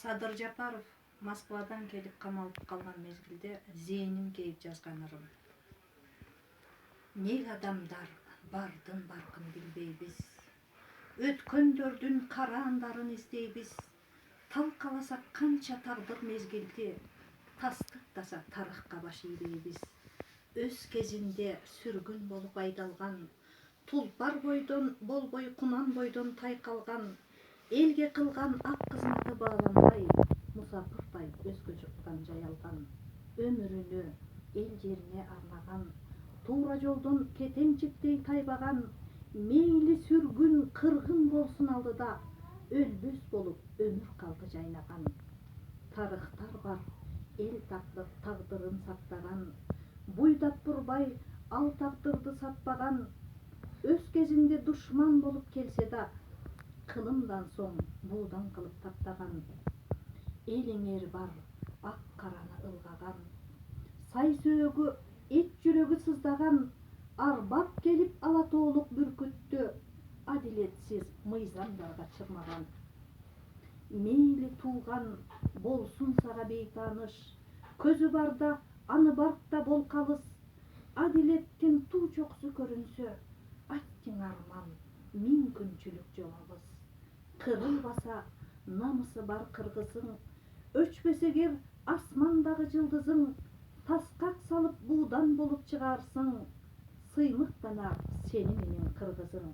Садыр Жапаров Москвадан келип камалып калган мезгилде зээнин кейип жазган ырым. Неге адамдар бардын баркын билбейбиз, өткөндөрдүн караандарын издейбиз, талкаласак канча тагдыр мезгилди, тастыктасак тарыхка баш ийбейбиз. Өз кезинде сүргүн болуп айдалган, тулпар бойдон болбой кунан бойдон тайкалган, элге кылган ак кызматы бааланбай, мусапырдай өзгө журттан жайылган, өмүрүнү эл жерине арнаган, туура жолдон кетемчиктей тайбаган, мейли сүргүн кыргын болсун алдыда, өлбөс болуп өмүр калды жайнаган. Тарыхтар бар эл тагдырын сактаган, буйдап турбай ал тагдырды сатпаган, өз кезинде душман болуп келсе да, кылымдан соң буудан кылып таптаган. Элиңер бар ак караны ылгаган, сай сөөгү эт жүрөгү сыздаган, арбап келип ала тоолук бүркүттү, адилетсиз мыйзамдарга чырмаган. Мейли тууган болсун сага бейтааныш, көзү барда аны баркта бол калыс, адилеттин туу чокусу көрүнсө, аттиң арман миң күнчүлүк жол алыс. Кырылбаса намысы бар кыргызың, өчпөс эгер асмандагы жылдызың, таскак салып буудан болуп чыгарсың, сыймыктанар сени менен кыргызың.